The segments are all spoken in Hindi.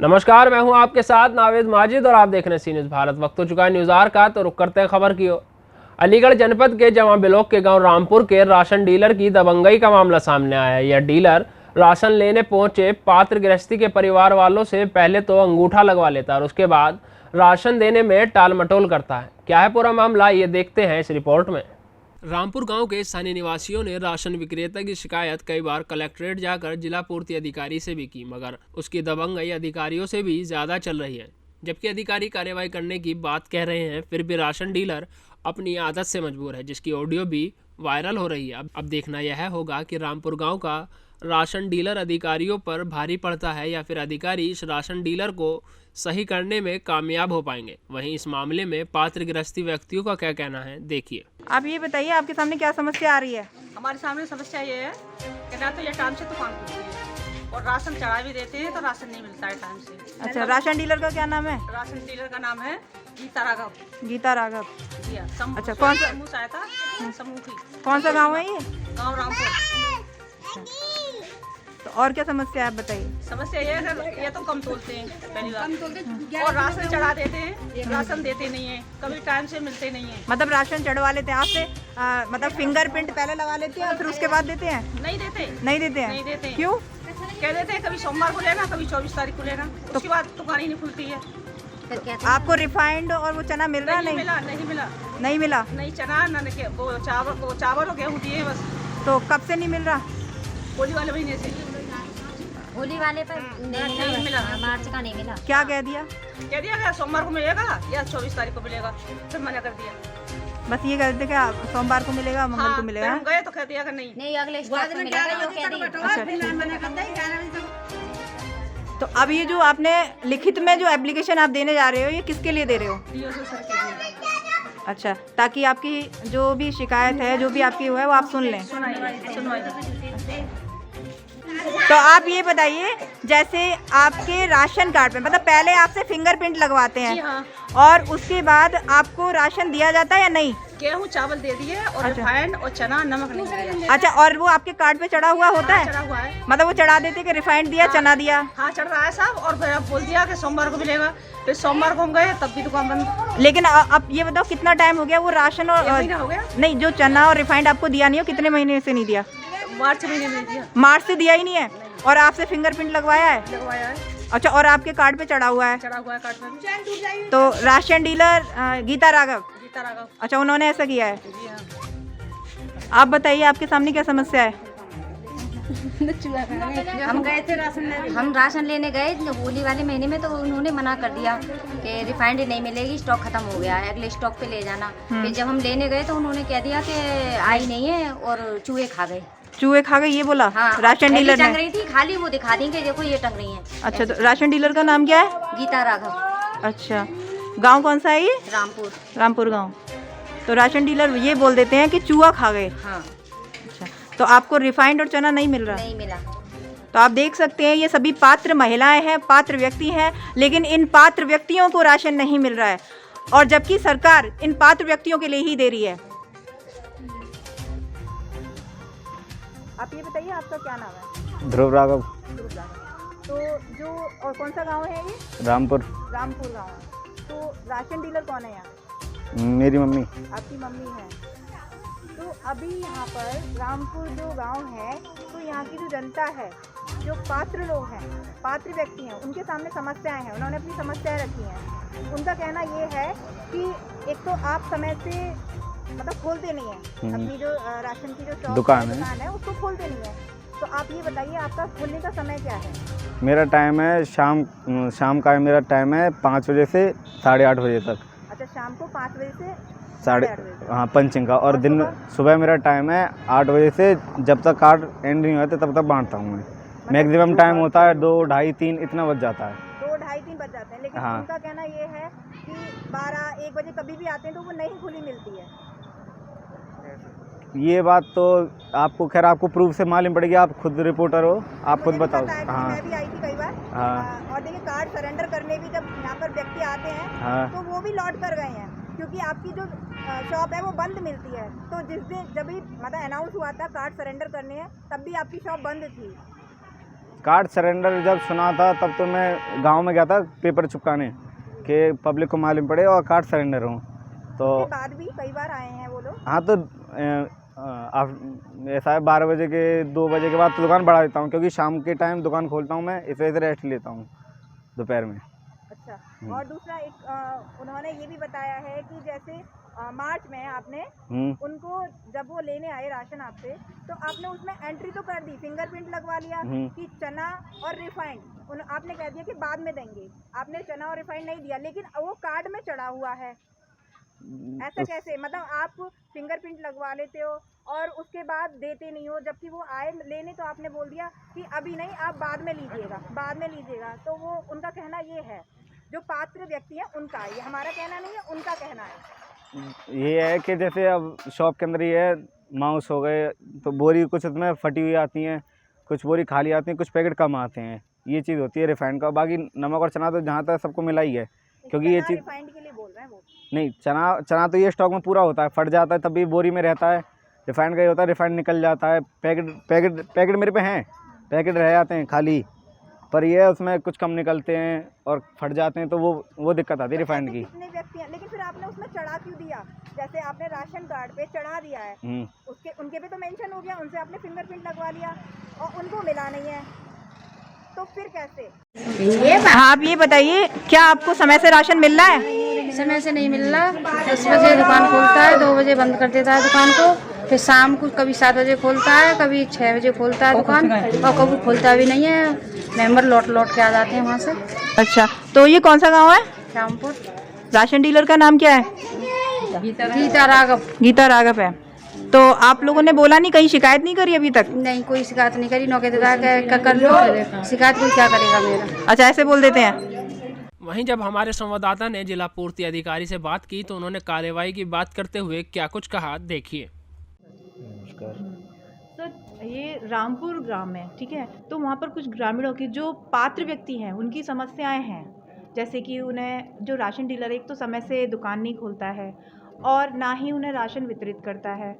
नमस्कार, मैं हूं आपके साथ नावेद माजिद और आप देख रहे हैं सी न्यूज़ भारत। वक्त हो चुका है न्यूज़ आवर का, तो रुक करते हैं खबर की ओर। अलीगढ़ जनपद के जमा ब्लॉक के गांव रामपुर के राशन डीलर की दबंगई का मामला सामने आया है। यह डीलर राशन लेने पहुंचे पात्र गृहस्थी के परिवार वालों से पहले तो अंगूठा लगवा लेता है और उसके बाद राशन देने में टाल मटोल करता है। क्या है पूरा मामला, ये देखते हैं इस रिपोर्ट में। रामपुर गांव के स्थानीय निवासियों ने राशन विक्रेता की शिकायत कई बार कलेक्ट्रेट जाकर जिला पूर्ति अधिकारी से भी की, मगर उसकी दबंगई अधिकारियों से भी ज्यादा चल रही है। जबकि अधिकारी कार्रवाई करने की बात कह रहे हैं, फिर भी राशन डीलर अपनी आदत से मजबूर है, जिसकी ऑडियो भी वायरल हो रही है। अब देखना यह होगा कि रामपुर गाँव का राशन डीलर अधिकारियों पर भारी पड़ता है या फिर अधिकारी इस राशन डीलर को सही करने में कामयाब हो पाएंगे। वहीं इस मामले में पात्र गृहस्थी व्यक्तियों का क्या कहना है, देखिए। आप ये बताइए, आपके सामने क्या समस्या आ रही है? हमारे सामने समस्या ये है कि ना तो ये टाइम से दुकान खुलती है और राशन चढ़ा भी देते हैं तो राशन नहीं मिलता है टाइम से। अच्छा, राशन डीलर का क्या नाम है? राशन डीलर का नाम है गीता राघव। गीता राघव। अच्छा, कौन सा समूह सहायता समूह की? कौन सा गांव है ये? गाँव रामपुर। तो और क्या समस्या है, आप बताइए। समस्या ये है कि ये तो कम तोलते हैं पहली बार, और राशन चढ़ा देते हैं, राशन देते नहीं है, कभी टाइम से मिलते नहीं है। मतलब राशन चढ़वा लेते हैं आपसे, मतलब फिंगरप्रिंट पहले लगा लेते हैं और फिर उसके बाद देते हैं? नहीं देते। नहीं देते हैं? नहीं देते। क्यों? कह देते हैं कभी सोमवार को लेना, कभी 24 तारीख को लेना, उसके बाद दुकान ही नहीं खुलती है। आपको रिफाइंड और वो चना मिल रहा? नहीं मिला। नहीं मिला। नहीं मिला? नहीं चना ना वो चावल और गेहूँ दिए बस। तो कब से नहीं मिल रहा? होली वाले महीने से। होली वाले पर नहीं मिला। मार्च का नहीं मिला। क्या कह दिया? कह दिया कि सोमवार को मिलेगा या 24 तारीख को मिलेगा, फिर मना कर दिया। बस ये कह देते कि सोमवार को मिलेगा, मंगल को मिलेगा। हम गए तो कह दिया कि नहीं अगले स्टॉक में मिलेगा, ये कह दी। तो अब ये जो आपने लिखित में जो एप्लीकेशन आप देने जा रहे हो, ये किसके लिए दे रहे हो? DO सर के लिए। अच्छा, ताकि आपकी जो भी शिकायत है, जो भी आपकी हुआ है, वो आप सुन लें। सुनवाई। तो आप ये बताइए, जैसे आपके राशन कार्ड पे मतलब पहले आपसे फिंगरप्रिंट लगवाते जी हैं हाँ। और उसके बाद आपको राशन दिया जाता है या नहीं? गेहूँ चावल दे दिए और रिफाइंड और चना नमक नहीं दिया। अच्छा, और वो आपके कार्ड पे चढ़ा हुआ होता है? चढ़ा हुआ है। मतलब वो चढ़ा देते कि रिफाइंड दिया, चना दिया? हाँ चढ़ रहा है साहब, और फिर अब बोल दिया कि सोमवार को मिलेगा, फिर सोमवार को हम गए तब भी दुकान बंद। लेकिन अब ये बताओ, कितना टाइम हो गया वो राशन और महीना हो गया। नहीं, जो चना और रिफाइंड आपको दिया नहीं हो, कितने महीने से नहीं दिया? मार्च महीने में दिया। मार्च से दिया ही नहीं है और आपसे फिंगरप्रिंट लगवाया है? लगवाया है। अच्छा, और आपके कार्ड पे चढ़ा हुआ है? चढ़ा हुआ है कार्ड में। तो राशन डीलर गीता राघव। गीता राघव। अच्छा, उन्होंने ऐसा किया है? जी हाँ। आप बताइए, आपके सामने क्या समस्या है? हम गए थे राशन लेने गए होली वाले महीने में, तो उन्होंने मना कर दिया कि रिफाइंड नहीं मिलेगी, स्टॉक खत्म हो गया है, अगले स्टॉक पे ले जाना। फिर जब हम लेने गए तो उन्होंने कह दिया कि आई नहीं है और चूहे खा गए। चूहे खा गए, ये बोला? हाँ, राशन डीलर टंग ने? रही थी खाली, वो दिखा देंगे देखो ये टंग रही है। अच्छा, तो राशन डीलर का नाम क्या है? गीता राघव। अच्छा, गांव कौन सा है ये? रामपुर। रामपुर गांव। तो राशन डीलर ये बोल देते हैं कि चूहा खा गए। हाँ। अच्छा, तो आपको रिफाइंड और चना नहीं मिल रहा? नहीं मिला। तो आप देख सकते हैं, ये सभी पात्र महिलाएं हैं, पात्र व्यक्ति हैं, लेकिन इन पात्र व्यक्तियों को राशन नहीं मिल रहा है, और जबकि सरकार इन पात्र व्यक्तियों के लिए ही दे रही है। आप ये बताइए, आपका क्या नाम है? ध्रुव राघव। तो जो और कौन सा गांव है ये? रामपुर। रामपुर गांव है। तो राशन डीलर कौन है यहाँ? मेरी मम्मी। आपकी मम्मी है। तो अभी यहाँ पर रामपुर जो गांव है, तो यहाँ की जो जनता है, जो पात्र लोग हैं, पात्र व्यक्ति हैं, उनके सामने समस्याएं हैं, उन्होंने अपनी समस्याएं रखी हैं। उनका कहना ये है कि एक तो आप समय से मतलब खोलते नहीं है अपनी जो राशन की जो शॉप दुकान है उसको खोलते नहीं है। तो आप ये बताइए, आपका खोलने का समय क्या है? मेरा टाइम है शाम का मेरा टाइम है 5 बजे से 8:30 बजे तक। अच्छा, शाम को 5 बजे से 8:30 बजे? हाँ, पंचिंग का। और दिन सुबह मेरा टाइम है 8 बजे से जब तक कार्ड एंड नहीं होते तब तक बांटता हूँ मैं। मैक्सिमम टाइम होता है 2, ढाई, 3 इतना बज जाता है। 2, ढाई, 3 बज जाते हैं, लेकिन हाँ। उनका कहना ये है कि 12, 1 बजे कभी भी आते हैं तो वो नहीं खुली मिलती है। ये बात तो आपको खैर आपको प्रूफ से मालूम पड़ेगी, आप खुद रिपोर्टर हो, आप खुद बताओ। हाँ मैं भी आई थी कई बार। हाँ। और देखिए, कार्ड सरेंडर करने भी जब यहाँ पर व्यक्ति आते हैं, हाँ। तो वो भी लौट कर गए हैं, क्योंकि आपकी जो शॉप है वो बंद मिलती है। तो जिस दिन जब भी मतलब अनाउंस हुआ था कार्ड सरेंडर करने हैं, तब भी आपकी शॉप बंद थी। कार्ड सरेंडर जब सुना था तब तो मैं गांव में गया था पेपर चिपकाने कि पब्लिक को मालूम पड़े और कार्ड सरेंडर हूँ। तो उसके बाद भी कई बार आए हैं वो लोग। हाँ, तो ऐसा है 12 बजे के 2 बजे के बाद तो दुकान बढ़ा देता हूँ, क्योंकि शाम के टाइम दुकान खोलता हूँ मैं, इस वजह से रेस्ट लेता हूँ दोपहर में। अच्छा, और दूसरा एक उन्होंने ये भी बताया है कि जैसे मार्च में आपने उनको जब वो लेने आए राशन आपसे, तो आपने उसमें एंट्री तो कर दी, फिंगरप्रिंट लगवा लिया कि चना और रिफाइंड, आपने कह दिया कि बाद में देंगे, आपने चना और रिफाइंड नहीं दिया, लेकिन वो कार्ड में चढ़ा हुआ है, ऐसा कैसे? मतलब आप फिंगरप्रिंट लगवा लेते हो और उसके बाद देते नहीं हो, जबकि वो आए लेने तो आपने बोल दिया कि अभी नहीं, आप बाद में लीजिएगा, बाद में लीजिएगा। तो वो उनका कहना ये है, जो पात्र व्यक्ति है उनका, ये हमारा कहना नहीं है, उनका कहना है। ये है कि जैसे अब शॉप के अंदर ये है, माउस हो गए तो बोरी कुछ उसमें फटी हुई आती हैं, कुछ बोरी खाली आती हैं, कुछ पैकेट कम आते हैं, ये चीज़ होती है रिफाइंड का। बाकी नमक और चना तो जहाँ तक सबको मिला ही है, क्योंकि ये चीज़ रिफाइंड के लिए बोल रहे हैं वो। नहीं, चना तो ये स्टॉक में पूरा होता है, फट जाता है तब भी बोरी में रहता है। रिफाइंड का ये होता है, रिफाइंड निकल जाता है, पैकेट मेरे पे हैं, पैकेट रह जाते हैं खाली, पर ये उसमें कुछ कम निकलते हैं और फट जाते हैं, तो वो दिक्कत आती है रिफाइंड की। कितने व्यक्ति हैं, लेकिन फिर आपने उसमें चढ़ा क्यों दिया? जैसे आपने राशन कार्ड पे चढ़ा दिया है, उसके उनके पे तो मेंशन हो गया, उनसे आपने फिंगरप्रिंट लगवा लिया और उनको मिला नहीं है, तो फिर कैसे? आप ये बताइए, क्या आपको समय से राशन मिल रहा है? समय से नहीं मिल रहा। 10 बजे दुकान खोलता है, 2 बजे बंद कर देता है दुकान को, फिर शाम को कभी 7 बजे खोलता है, कभी 6 बजे खोलता है दुकान, और कभी खोलता भी नहीं है। मेंबर लौट के आ जाते हैं वहाँ से। अच्छा, तो ये कौन सा गांव है? रामपुर। राशन डीलर का नाम क्या है? गीता राघव। गीता राघव है। तो आप लोगों ने बोला नहीं, कहीं शिकायत नहीं करी अभी तक? नहीं, कोई शिकायत नहीं करी। नौके कर लो, शिकायत कोई क्या करेगा मेरा। अच्छा, ऐसे बोल देते हैं। वहीं जब हमारे संवाददाता ने जिला पूर्ति अधिकारी से बात की तो उन्होंने कार्रवाई की बात करते हुए क्या कुछ कहा, देखिए। सर, ये रामपुर ग्राम है, ठीक है, तो वहाँ पर कुछ ग्रामीणों की जो पात्र व्यक्ति हैं उनकी समस्याएं हैं, जैसे कि उन्हें जो राशन डीलर एक तो समय से दुकान नहीं खोलता है और ना ही उन्हें राशन वितरित करता है,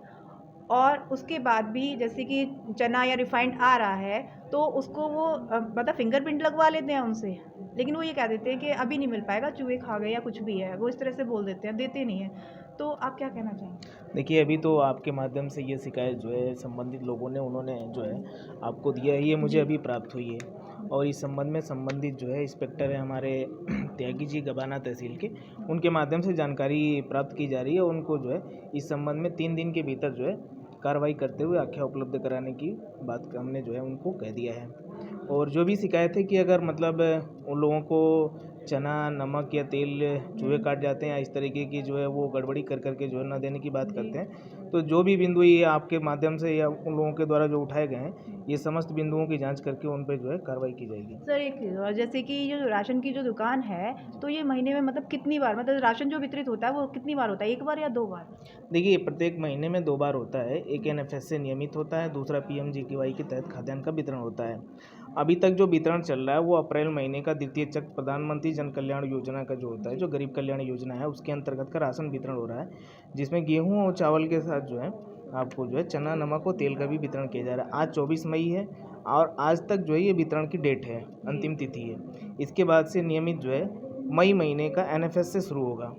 और उसके बाद भी जैसे कि चना या रिफाइंड आ रहा है तो उसको वो मतलब फिंगरप्रिंट लगवा लेते हैं उनसे, लेकिन वो ये कह देते हैं कि अभी नहीं मिल पाएगा, चूहे खा गए या कुछ भी है, वो इस तरह से बोल देते हैं, देते नहीं है। तो आप क्या कहना चाहेंगे? देखिए, अभी तो आपके माध्यम से ये शिकायत जो है संबंधित लोगों ने उन्होंने जो है आपको दिया है, ये मुझे अभी प्राप्त हुई है, और इस संबंध में संबंधित जो है इंस्पेक्टर है हमारे त्यागी जी गबाना तहसील के, उनके माध्यम से जानकारी प्राप्त की जा रही है। उनको जो है इस संबंध में 3 दिन के भीतर जो है कार्रवाई करते हुए आख्या उपलब्ध कराने की बात हमने जो है उनको कह दिया है। और जो भी शिकायत है कि अगर मतलब उन लोगों को चना, नमक या तेल चूहे काट जाते हैं या इस तरीके की जो है वो गड़बड़ी कर करके जो है न देने की बात करते हैं, तो जो भी बिंदु ये आपके माध्यम से या उन लोगों के द्वारा जो उठाए गए हैं, ये समस्त बिंदुओं की जांच करके उन पर जो है कार्रवाई की जाएगी। सर, एक और जैसे कि ये जो राशन की जो दुकान है, तो ये महीने में मतलब कितनी बार, मतलब राशन जो वितरित होता है वो कितनी बार होता है, 1 बार या 2 बार? देखिए, प्रत्येक महीने में 2 बार होता है। एक NFS से नियमित होता है, दूसरा PMGKY के तहत खाद्यान्न का वितरण होता है। अभी तक जो वितरण चल रहा है वो अप्रैल महीने का द्वितीय चक्र प्रधानमंत्री जन कल्याण योजना का जो होता है, जो गरीब कल्याण योजना है, उसके अंतर्गत का राशन वितरण हो रहा है, जिसमें गेहूं और चावल के साथ जो है आपको जो है चना, नमक और तेल का भी वितरण किया जा रहा है। आज 24 मई है और आज तक जो है ये वितरण की डेट है, अंतिम तिथि है। इसके बाद से नियमित जो है मई महीने का NFS से शुरू होगा।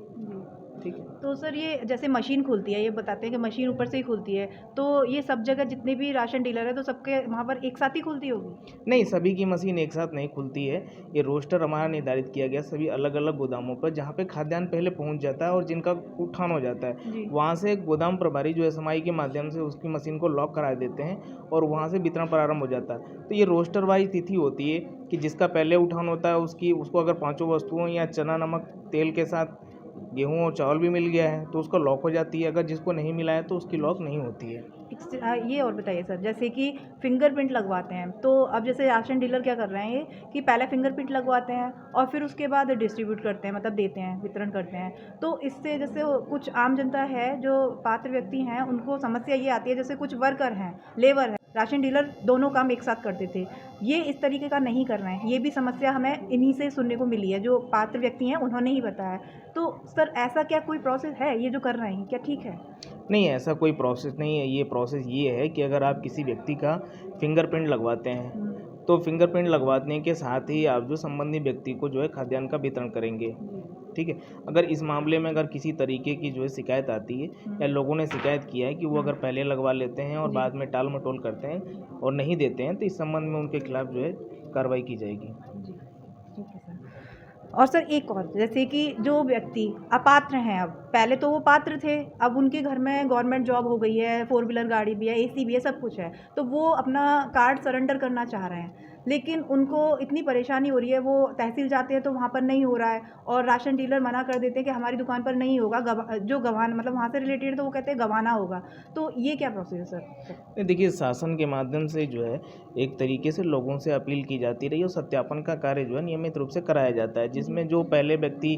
ठीक है। तो सर, ये जैसे मशीन खुलती है, ये बताते हैं कि मशीन ऊपर से ही खुलती है, तो ये सब जगह जितने भी राशन डीलर है तो सबके वहाँ पर एक साथ ही खुलती होगी? नहीं, सभी की मशीन एक साथ नहीं खुलती है। ये रोस्टर हमारा निर्धारित किया गया सभी अलग अलग गोदामों पर, जहाँ पे खाद्यान्न पहले पहुँच जाता है और जिनका उठान हो जाता है, वहाँ से गोदाम प्रभारी जो है समाई के माध्यम से उसकी मशीन को लॉक करा देते हैं और वहाँ से वितरण प्रारंभ हो जाता है। तो ये रोस्टर वाइज तिथि होती है कि जिसका पहले उठान होता है उसको अगर 5 वस्तुओं या चना, नमक, तेल के साथ गेहूं और चावल भी मिल गया है तो उसका लॉक हो जाती है। अगर जिसको नहीं मिला है तो उसकी लॉक नहीं होती है। ये और बताइए सर, जैसे कि फिंगरप्रिंट लगवाते हैं, तो अब जैसे राशन डीलर क्या कर रहे हैं ये कि पहले फिंगरप्रिंट लगवाते हैं और फिर उसके बाद डिस्ट्रीब्यूट करते हैं, मतलब देते हैं, वितरण करते हैं। तो इससे जैसे कुछ आम जनता है जो पात्र व्यक्ति हैं उनको समस्या ये आती है, जैसे कुछ वर्कर हैं, लेबर है, राशन डीलर दोनों काम एक साथ करते थे, ये इस तरीके का नहीं कर रहे हैं। ये भी समस्या हमें इन्हीं से सुनने को मिली है, जो पात्र व्यक्ति हैं उन्होंने ही बताया। तो सर, ऐसा क्या कोई प्रोसेस है ये जो कर रहे हैं, क्या ठीक है? नहीं, ऐसा कोई प्रोसेस नहीं है। ये प्रोसेस ये है कि अगर आप किसी व्यक्ति का फिंगरप्रिंट लगवाते हैं तो फिंगरप्रिंट लगवाने के साथ ही आप जो संबंधित व्यक्ति को जो है खाद्यान्न का वितरण करेंगे। ठीक है, अगर इस मामले में अगर किसी तरीके की जो है शिकायत आती है या लोगों ने शिकायत किया है कि वो अगर पहले लगवा लेते हैं और बाद में टाल मटोल करते हैं और नहीं देते हैं, तो इस संबंध में उनके खिलाफ जो है कार्रवाई की जाएगी। और सर एक और, जैसे कि जो व्यक्ति अपात्र हैं, अब पहले तो वो पात्र थे, अब उनके घर में गवर्नमेंट जॉब हो गई है, 4 व्हीलर गाड़ी भी है, एसी भी है, सब कुछ है, तो वो अपना कार्ड सरेंडर करना चाह रहे हैं, लेकिन उनको इतनी परेशानी हो रही है, वो तहसील जाते हैं तो वहाँ पर नहीं हो रहा है, और राशन डीलर मना कर देते हैं कि हमारी दुकान पर नहीं होगा, जो गवाना मतलब वहाँ से रिलेटेड तो वो कहते हैं गवाना होगा। तो ये क्या प्रोसेस है सर? देखिए, शासन के माध्यम से जो है एक तरीके से लोगों से अपील की जाती रही और सत्यापन का कार्य जो है नियमित रूप से कराया जाता है, जिसमें जो पहले व्यक्ति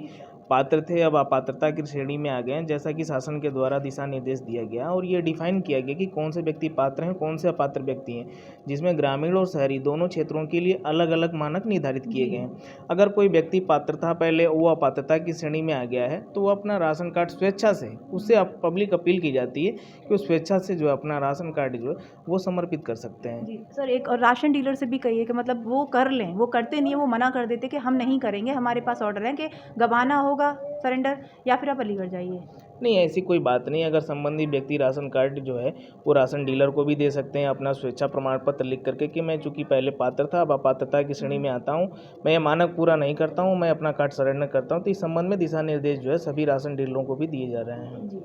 पात्र थे अब अपात्रता की श्रेणी में आ गए हैं, जैसा कि शासन के द्वारा दिशा निर्देश दिया गया और ये डिफाइन किया गया कि कौन से व्यक्ति पात्र हैं, कौन से अपात्र व्यक्ति हैं, जिसमें ग्रामीण और शहरी दोनों क्षेत्रों के लिए अलग अलग मानक निर्धारित किए गए हैं। अगर कोई व्यक्ति पात्र था पहले, वो अपात्रता की श्रेणी में आ गया है, तो वो अपना राशन कार्ड स्वेच्छा से, उससे पब्लिक अपील की जाती है कि वो स्वेच्छा से जो है अपना राशन कार्ड जो है वो समर्पित कर सकते हैं। जी सर, एक और राशन डीलर से भी कहिए कि मतलब वो कर लें, वो करते नहीं है, वो मना कर देते कि हम नहीं करेंगे, हमारे पास ऑर्डर है कि गवाना होगा सरेंडर, या फिर आप अलीगढ़ जाइए। नहीं, ऐसी कोई बात नहीं। अगर संबंधित व्यक्ति राशन कार्ड जो है वो राशन डीलर को भी दे सकते हैं अपना स्वेच्छा प्रमाण पत्र लिख करके कि मैं चूँकि पहले पात्र था अब अपात्रता की श्रेणी में आता हूँ, मैं ये मानक पूरा नहीं करता हूँ, मैं अपना कार्ड सरेंडर करता हूँ। तो इस संबंध में दिशा निर्देश जो है सभी राशन डीलरों को भी दिए जा रहे हैं। जी,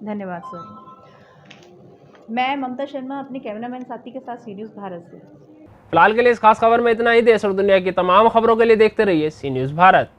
धन्यवाद सर। मैं ममता शर्मा अपने कैमरामैन साथी के साथ सी न्यूज़ भारत से। फिलहाल के लिए इस खास खबर में इतना ही। देश और दुनिया की तमाम खबरों के लिए देखते रहिए सी न्यूज़ भारत।